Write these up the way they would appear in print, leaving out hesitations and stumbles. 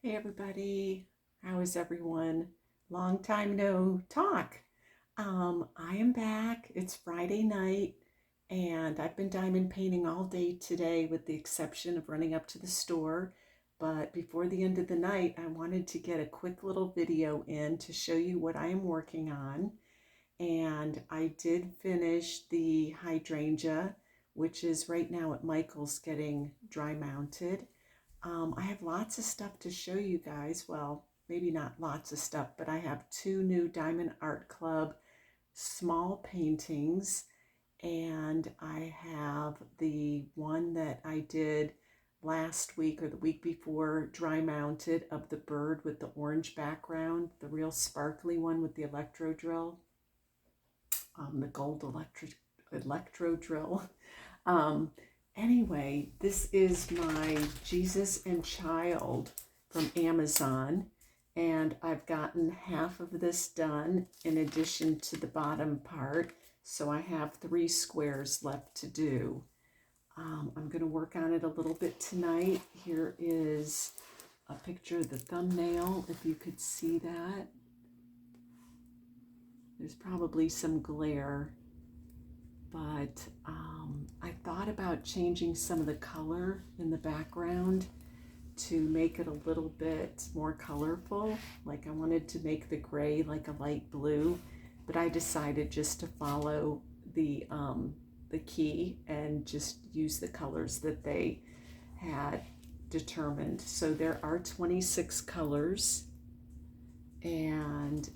Hey everybody, how is everyone? Long time no talk. I am back. It's Friday night and I've been diamond painting all day today with the exception of running up to the store. But before the end of the night, I wanted to get a quick little video in to show you what I am working on. And I did finish the hydrangea, which is right now at Michael's getting dry mounted. I have lots of stuff to show you guys. Well, maybe not lots of stuff, but I have two new Diamond Art Club small paintings, and I have the one that I did last week or the week before dry mounted of the bird with the orange background, the real sparkly one with the electro drill, the gold electro drill. Um, anyway, this is my Jesus and Child from Amazon, and I've gotten half of this done in addition to the bottom part, so I have 3 squares left to do. I'm going to work on it a little bit tonight. Here is a picture of the thumbnail, if you could see that. There's probably some glare, but I thought about changing some of the color in the background to make it a little bit more colorful. Like I wanted to make the gray like a light blue, but I decided just to follow the key and just use the colors that they had determined. So there are 26 colors, and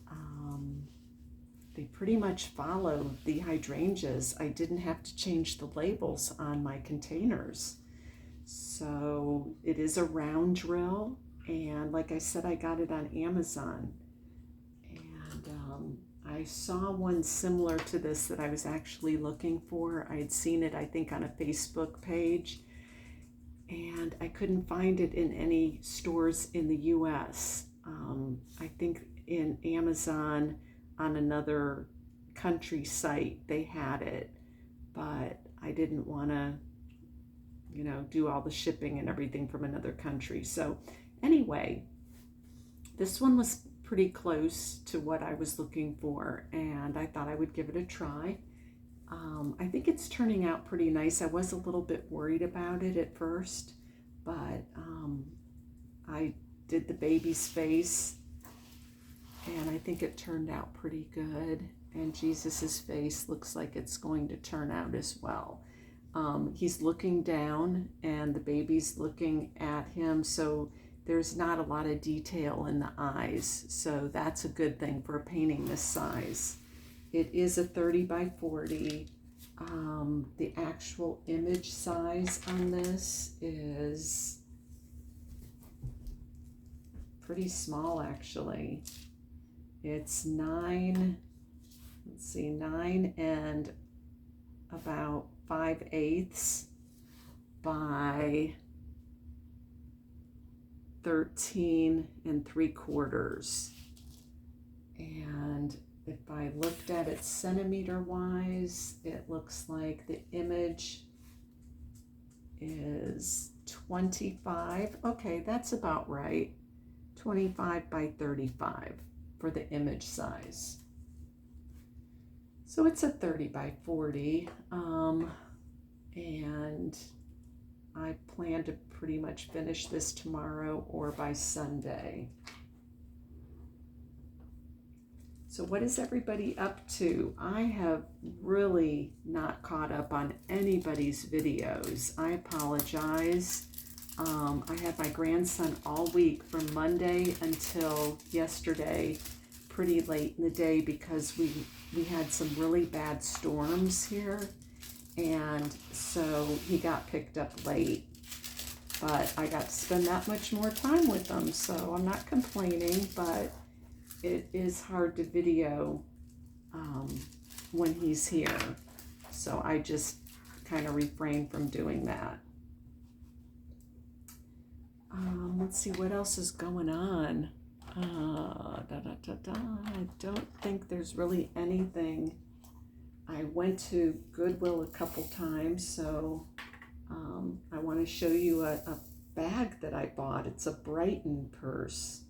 they pretty much follow the hydrangeas. I didn't have to change the labels on my containers. So it is a round drill, and like I said, I got it on Amazon. And I saw one similar to this that I was actually looking for. I had seen it, I think, on a Facebook page, and I couldn't find it in any stores in the US. I think in Amazon on another country site they had it, but I didn't want to, do all the shipping and everything from another country. So anyway, this one was pretty close to what I was looking for, and I thought I would give it a try. I think it's turning out pretty nice. I was a little bit worried about it at first, but I did the baby's face, and I think it turned out pretty good. And Jesus's face looks like it's going to turn out as well. He's looking down, and the baby's looking at him, so there's not a lot of detail in the eyes. So that's a good thing for a painting this size. It is a 30 by 40. The actual image size on this is pretty small, actually. It's 9 and about 5/8 by 13 3/4. And if I looked at it centimeter wise, it looks like the image is 25. Okay, that's about right. 25 by 35 for the image size. So it's a 30 by 40, and I plan to pretty much finish this tomorrow or by Sunday. So what is everybody up to? I have really not caught up on anybody's videos. I apologize. I had my grandson all week from Monday until yesterday, pretty late in the day, because we had some really bad storms here, and so he got picked up late. But I got to spend that much more time with him, so I'm not complaining, but it is hard to video when he's here. So I just kind of refrain from doing that. Let's see what else is going on. I don't think there's really anything. I went to Goodwill a couple times, so I want to show you a bag that I bought. It's a Brighton purse,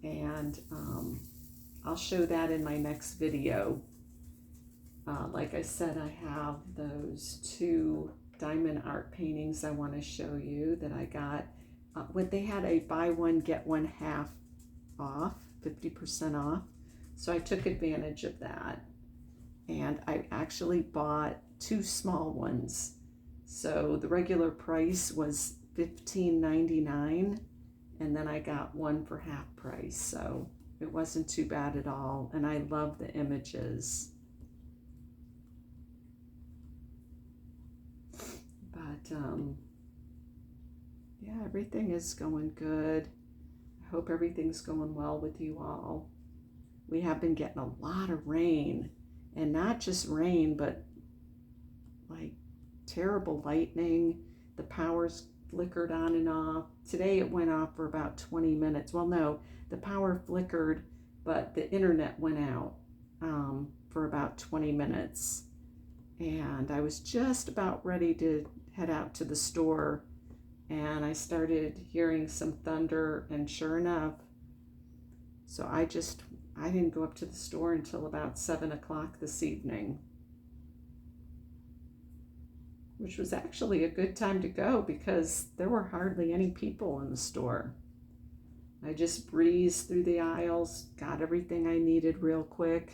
and I'll show that in my next video. Like I said, I have those two diamond art paintings I want to show you that I got. When they had a buy one get one half off, 50% off, so I took advantage of that, and I actually bought two small ones. So the regular price was $15.99, and then I got one for half price, so it wasn't too bad at all, and I love the images. But yeah, everything is going good. I hope everything's going well with you all. We have been getting a lot of rain, and not just rain, but like terrible lightning. The power's flickered on and off. Today it went off for about 20 minutes. Well, no, the power flickered, but the internet went out for about 20 minutes. And I was just about ready to head out to the store, and I started hearing some thunder, and sure enough, so I didn't go up to the store until about 7 o'clock this evening, which was actually a good time to go because there were hardly any people in the store. I just breezed through the aisles, got everything I needed real quick,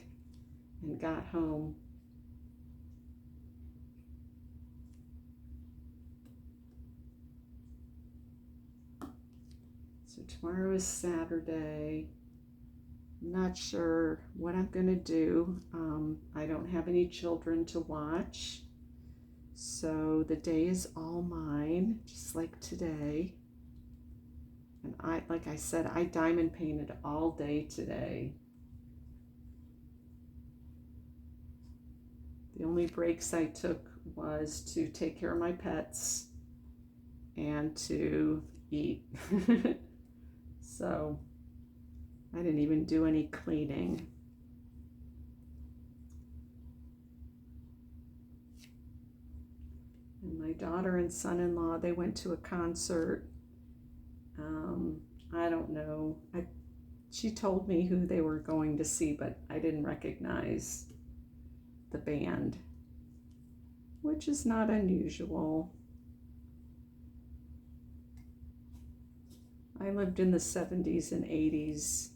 and got home. So tomorrow is Saturday. I'm not sure what I'm going to do. I don't have any children to watch. So the day is all mine, just like today. And like I said, I diamond painted all day today. The only breaks I took was to take care of my pets and to eat. So I didn't even do any cleaning. And my daughter and son-in-law, they went to a concert. I don't know. She told me who they were going to see, but I didn't recognize the band, which is not unusual. I lived in the 70s and 80s.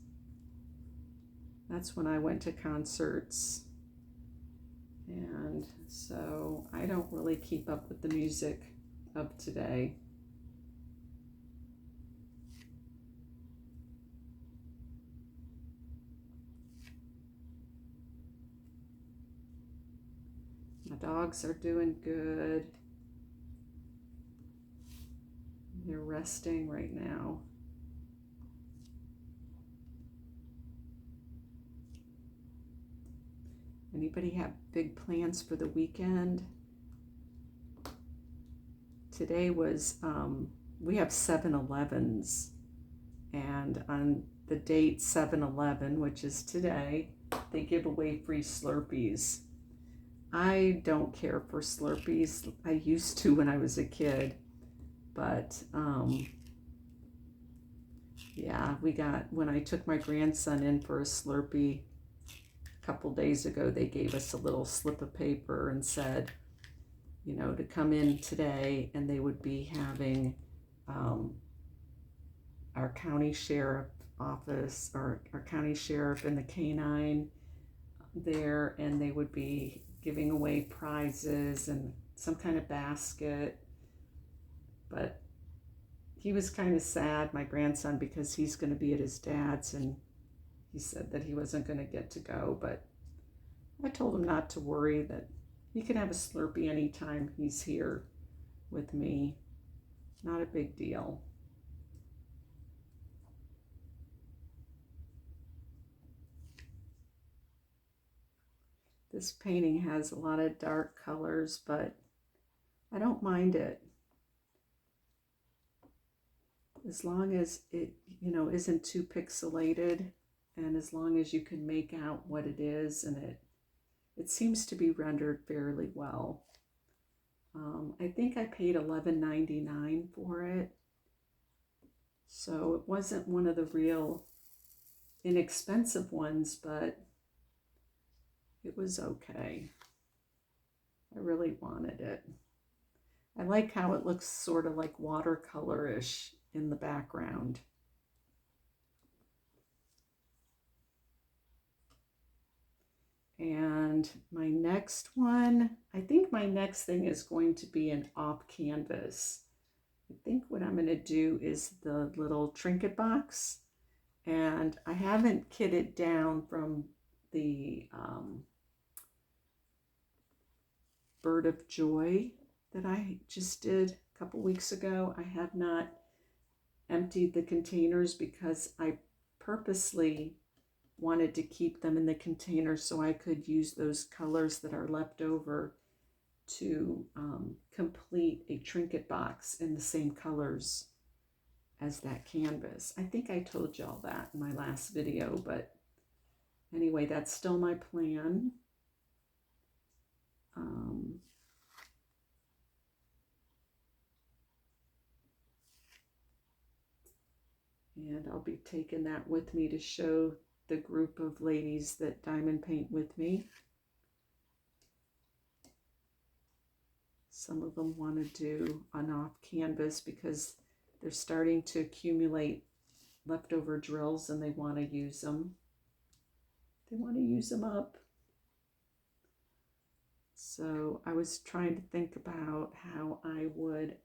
That's when I went to concerts. And so I don't really keep up with the music of today. My dogs are doing good. They're resting right now. Anybody have big plans for the weekend? Today was, we have 7-Elevens, and on the date 7-Eleven, which is today, they give away free Slurpees. I don't care for Slurpees. I used to when I was a kid, but yeah, when I took my grandson in for a Slurpee a couple days ago, they gave us a little slip of paper and said, you know, to come in today, and they would be having our county sheriff office, or our county sheriff and the canine there, and they would be giving away prizes and some kind of basket. But he was kind of sad, my grandson, because he's going to be at his dad's, and he said that he wasn't going to get to go. But I told him not to worry, that he can have a Slurpee anytime he's here with me. Not a big deal. This painting has a lot of dark colors, but I don't mind it. As long as it, you know, isn't too pixelated, and as long as you can make out what it is, and it seems to be rendered fairly well. I think I paid $11.99 for it, So it wasn't one of the real inexpensive ones, but it was okay. I really wanted it. I like how it looks sort of like watercolor-ish in the background. And my next one, I think my next thing is going to be an off canvas. I think what I'm going to do is the little trinket box. And I haven't kitted down from the Bird of Joy that I just did a couple weeks ago. I have not emptied the containers because I purposely wanted to keep them in the container so I could use those colors that are left over to complete a trinket box in the same colors as that canvas. I think I told y'all that in my last video, but anyway, that's still my plan. And I'll be taking that with me to show the group of ladies that diamond paint with me. Some of them want to do an off canvas because they're starting to accumulate leftover drills and they want to use them. They want to use them up. So I was trying to think about how I would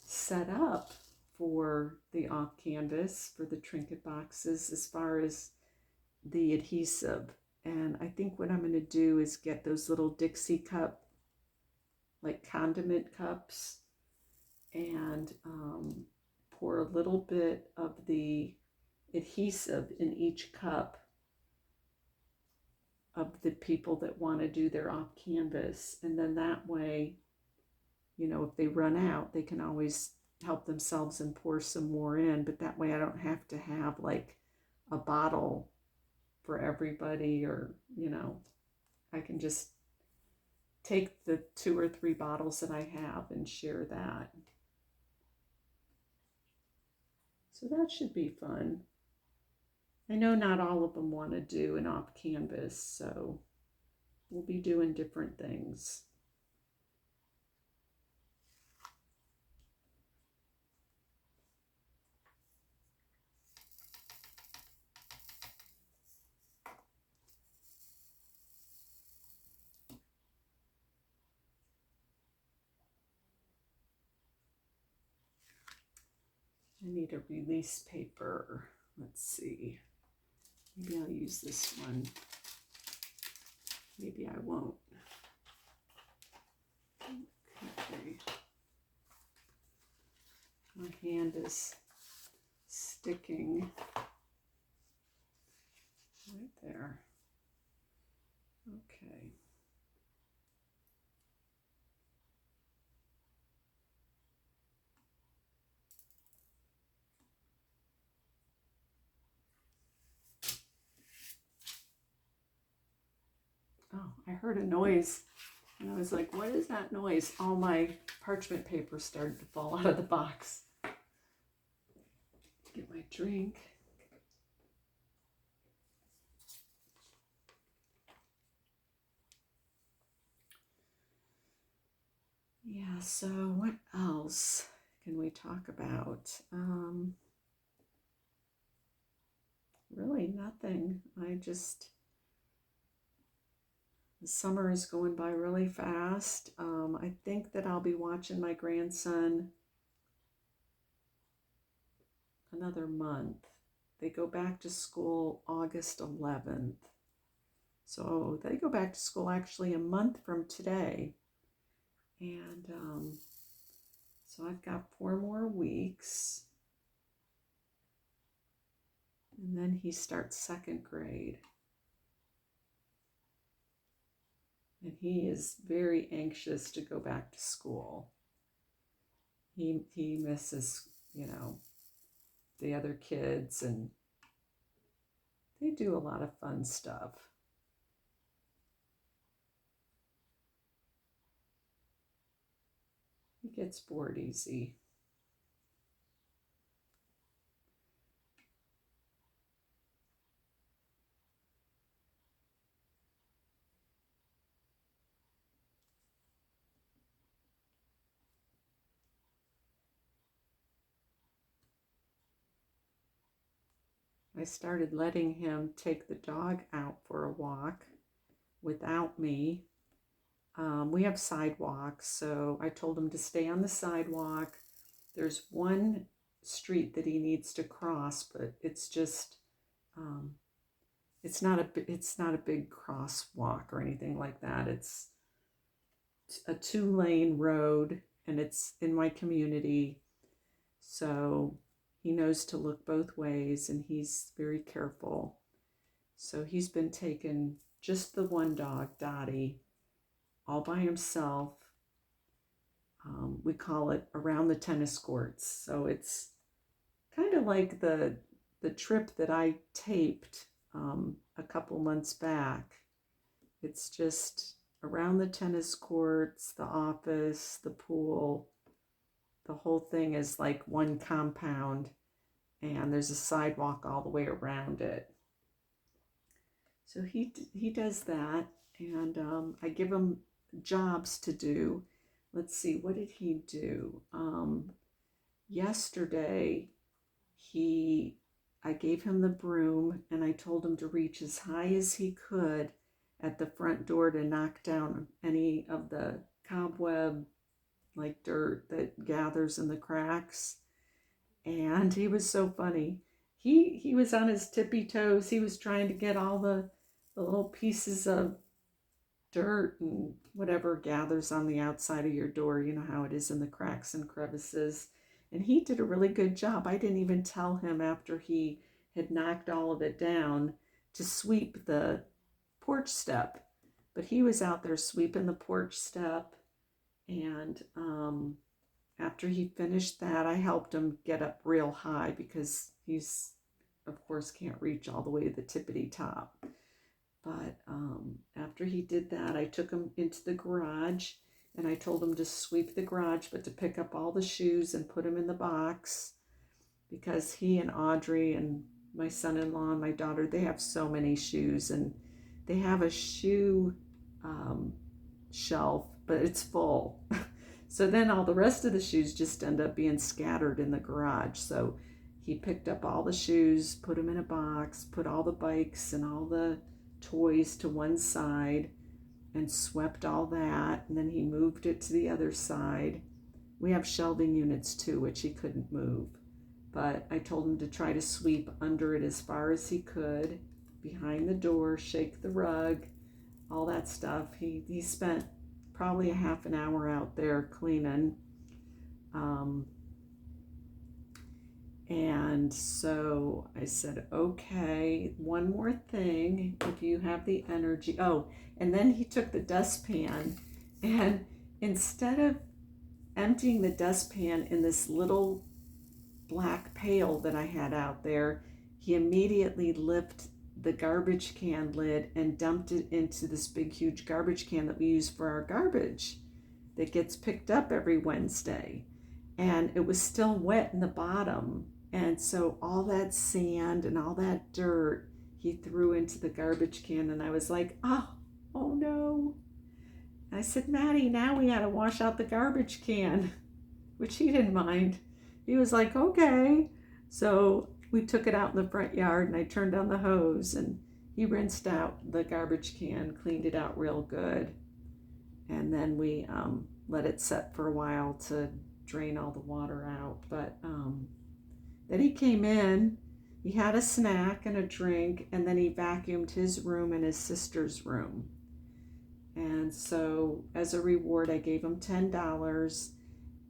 set up for the off canvas for the trinket boxes as far as the adhesive. And I think what I'm going to do is get those little Dixie cup, like condiment cups, and pour a little bit of the adhesive in each cup of the people that want to do their off canvas. And then that way, you know, if they run out, they can always help themselves and pour some more in. But that way I don't have to have like a bottle for everybody, or, you know, I can just take the 2 or 3 bottles that I have and share that. So that should be fun. I know not all of them want to do an off canvas, so we'll be doing different things. I need a release paper. Let's see. Maybe I'll use this one. Maybe I won't. Okay. My hand is sticking right there. Okay. Oh, I heard a noise and I was like, what is that noise? All my parchment paper started to fall out of the box. Get my drink. Yeah, so what else can we talk about? Really nothing. The summer is going by really fast. I think that I'll be watching my grandson another month. They go back to school August 11th. So they go back to school actually a month from today. And so I've got 4 more weeks. And then he starts 2nd grade. And he is very anxious to go back to school. He misses, you know, the other kids, and they do a lot of fun stuff. He gets bored easy. I started letting him take the dog out for a walk without me. We have sidewalks, so I told him to stay on the sidewalk. There's one street that he needs to cross, but it's just it's not a big crosswalk or anything like that. It's a 2-lane road, and it's in my community, so he knows to look both ways, and he's very careful. So he's been taking just the one dog, Dottie, all by himself. We call it around the tennis courts. So it's kind of like the trip that I taped a couple months back. It's just around the tennis courts, the office, the pool. The whole thing is like one compound, and there's a sidewalk all the way around it. So he does that, and I give him jobs to do. Let's see, what did he do? Yesterday, I gave him the broom, and I told him to reach as high as he could at the front door to knock down any of the cobweb, like dirt that gathers in the cracks. And he was so funny. He was on his tippy toes. He was trying to get all the little pieces of dirt and whatever gathers on the outside of your door. You know how it is in the cracks and crevices. And he did a really good job. I didn't even tell him after he had knocked all of it down to sweep the porch step. But he was out there sweeping the porch step. And after he finished that, I helped him get up real high because he's, of course, can't reach all the way to the tippity top. But after he did that, I took him into the garage, and I told him to sweep the garage, but to pick up all the shoes and put them in the box, because he and Audrey and my son-in-law and my daughter, they have so many shoes, and they have a shoe shelf, but it's full. So then all the rest of the shoes just end up being scattered in the garage. So he picked up all the shoes, put them in a box, put all the bikes and all the toys to one side, and swept all that. And then he moved it to the other side. We have shelving units too, which he couldn't move. But I told him to try to sweep under it as far as he could, behind the door, shake the rug, all that stuff. He spent probably a half an hour out there cleaning. And so I said, okay, one more thing, if you have the energy. Oh, and then he took the dustpan, and instead of emptying the dustpan in this little black pail that I had out there, he immediately lifted the garbage can lid and dumped it into this big, huge garbage can that we use for our garbage that gets picked up every Wednesday. And it was still wet in the bottom. And so all that sand and all that dirt he threw into the garbage can. And I was like, oh no. And I said, Maddie, now we got to wash out the garbage can, which he didn't mind. He was like, okay. So we took it out in the front yard, and I turned on the hose, and he rinsed out the garbage can, cleaned it out real good. And then we let it set for a while to drain all the water out. But then he came in, he had a snack and a drink, and then he vacuumed his room and his sister's room. And so as a reward, I gave him $10,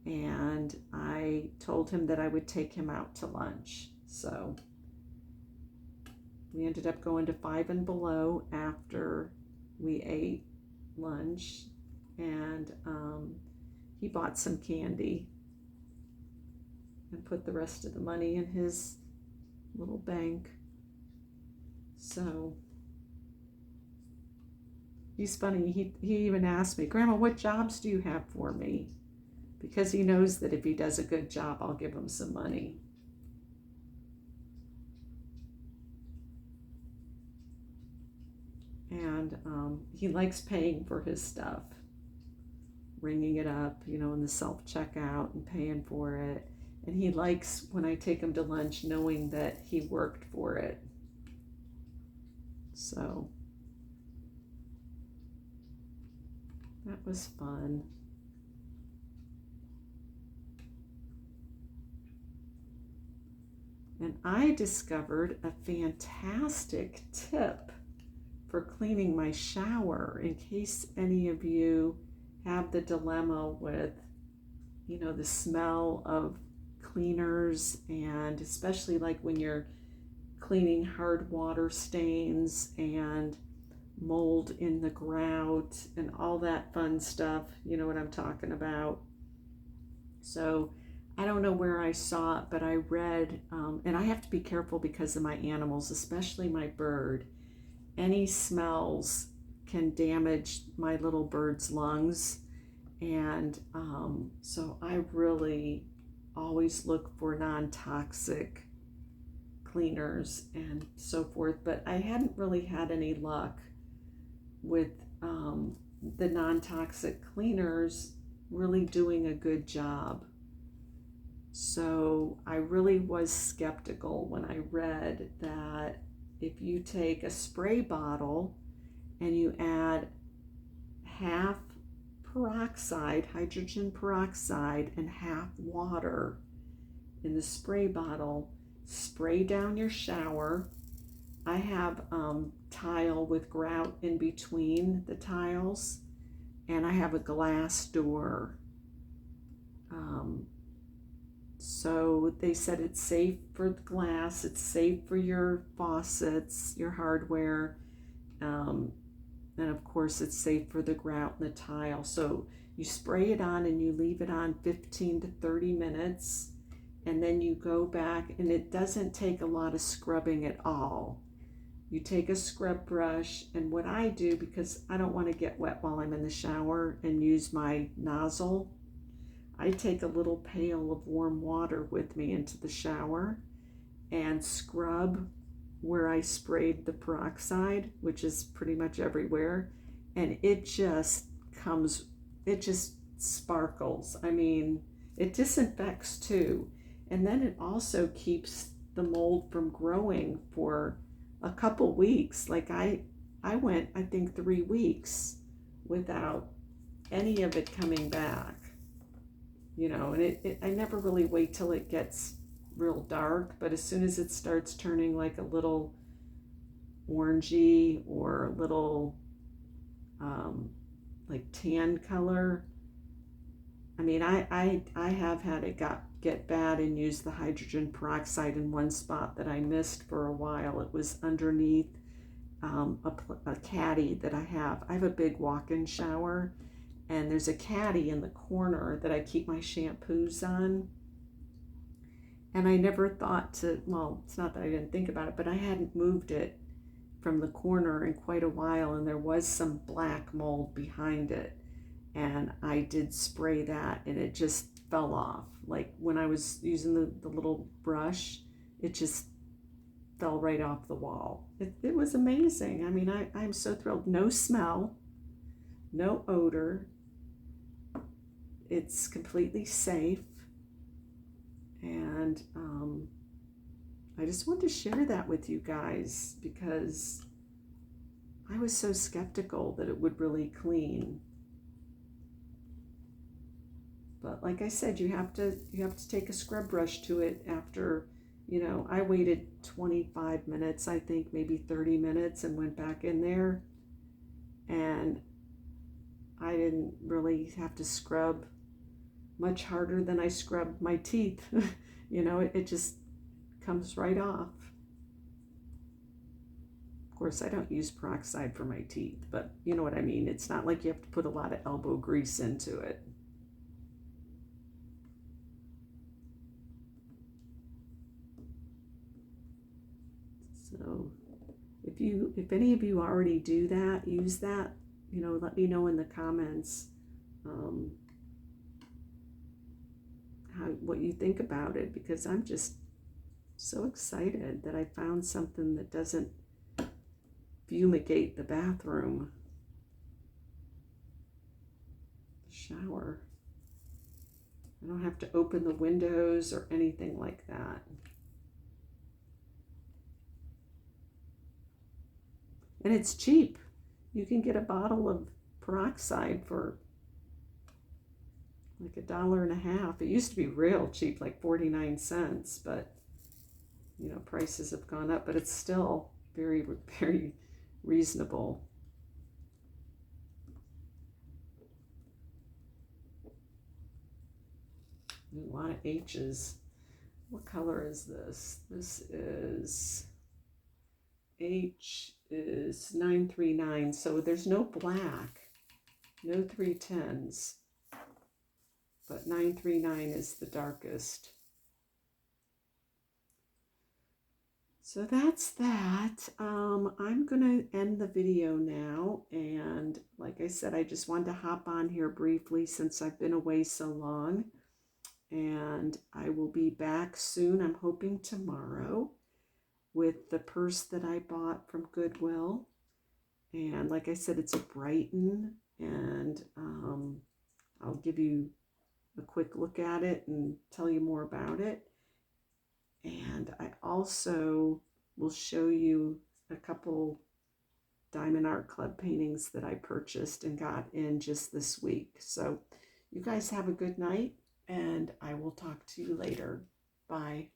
and I told him that I would take him out to lunch. So we ended up going to Five and Below after we ate lunch, and he bought some candy and put the rest of the money in his little bank. So he's funny. He even asked me, Grandma, what jobs do you have for me? Because he knows that if he does a good job, I'll give him some money. And he likes paying for his stuff, ringing it up, in the self-checkout and paying for it. And he likes when I take him to lunch knowing that he worked for it. So that was fun. And I discovered a fantastic tip for cleaning my shower in case any of you have the dilemma with, you know, the smell of cleaners, and especially like when you're cleaning hard water stains and mold in the grout and all that fun stuff. You know what I'm talking about. So I don't know where I saw it, but I read, and I have to be careful because of my animals, especially my bird. Any smells can damage my little bird's lungs. And so I really always look for non-toxic cleaners and so forth. But I hadn't really had any luck with the non-toxic cleaners really doing a good job. So I really was skeptical when I read that if you take a spray bottle and you add half peroxide, hydrogen peroxide, and half water in the spray bottle, spray down your shower. I have tile with grout in between the tiles, and I have a glass door. So they said it's safe for the glass, it's safe for your faucets, your hardware, and of course it's safe for the grout and the tile. So you spray it on and you leave it on 15 to 30 minutes, and then you go back, and it doesn't take a lot of scrubbing at all. You take a scrub brush, and what I do, because I don't want to get wet while I'm in the shower and use my nozzle, I take a little pail of warm water with me into the shower and scrub where I sprayed the peroxide, which is pretty much everywhere, and it just sparkles. I mean, it disinfects too, and then it also keeps the mold from growing for a couple weeks. Like I went, I think 3 weeks without any of it coming back. You know, and I never really wait till it gets real dark, but as soon as it starts turning like a little orangey or a little like tan color, I mean, I have had it get bad and use the hydrogen peroxide in one spot that I missed for a while. It was underneath a caddy that I have. I have a big walk-in shower, and there's a caddy in the corner that I keep my shampoos on. And I never thought to, well, it's not that I didn't think about it, but I hadn't moved it from the corner in quite a while, and there was some black mold behind it. And I did spray that, and it just fell off. Like when I was using the little brush, it just fell right off the wall. It was amazing. I mean, I'm so thrilled. No smell, no odor. It's completely safe, and I just wanted to share that with you guys because I was so skeptical that it would really clean. But like I said, you have to take a scrub brush to it after, you know, I waited 25 minutes, I think maybe 30 minutes, and went back in there, and I didn't really have to scrub much harder than I scrub my teeth. You know, it just comes right off. Of course, I don't use peroxide for my teeth, but you know what I mean. It's not like you have to put a lot of elbow grease into it. So if any of you already do that, use that, you know, let me know in the comments what you think about it, because I'm just so excited that I found something that doesn't fumigate the bathroom, shower. I don't have to open the windows or anything like that. And it's cheap. You can get a bottle of peroxide for like $1.50. It used to be real cheap, like 49 cents, but you know, prices have gone up, but it's still very, very reasonable. A lot of H's. What color is this? This is H is 939. So there's no black, no 310s, but 939 is the darkest. So that's that. I'm going to end the video now. And like I said, I just wanted to hop on here briefly since I've been away so long. And I will be back soon, I'm hoping tomorrow, with the purse that I bought from Goodwill. And like I said, it's a Brighton. And I'll give you a quick look at it and tell you more about it. And I also will show you a couple Diamond Art Club paintings that I purchased and got in just this week. So you guys have a good night, and I will talk to you later. Bye.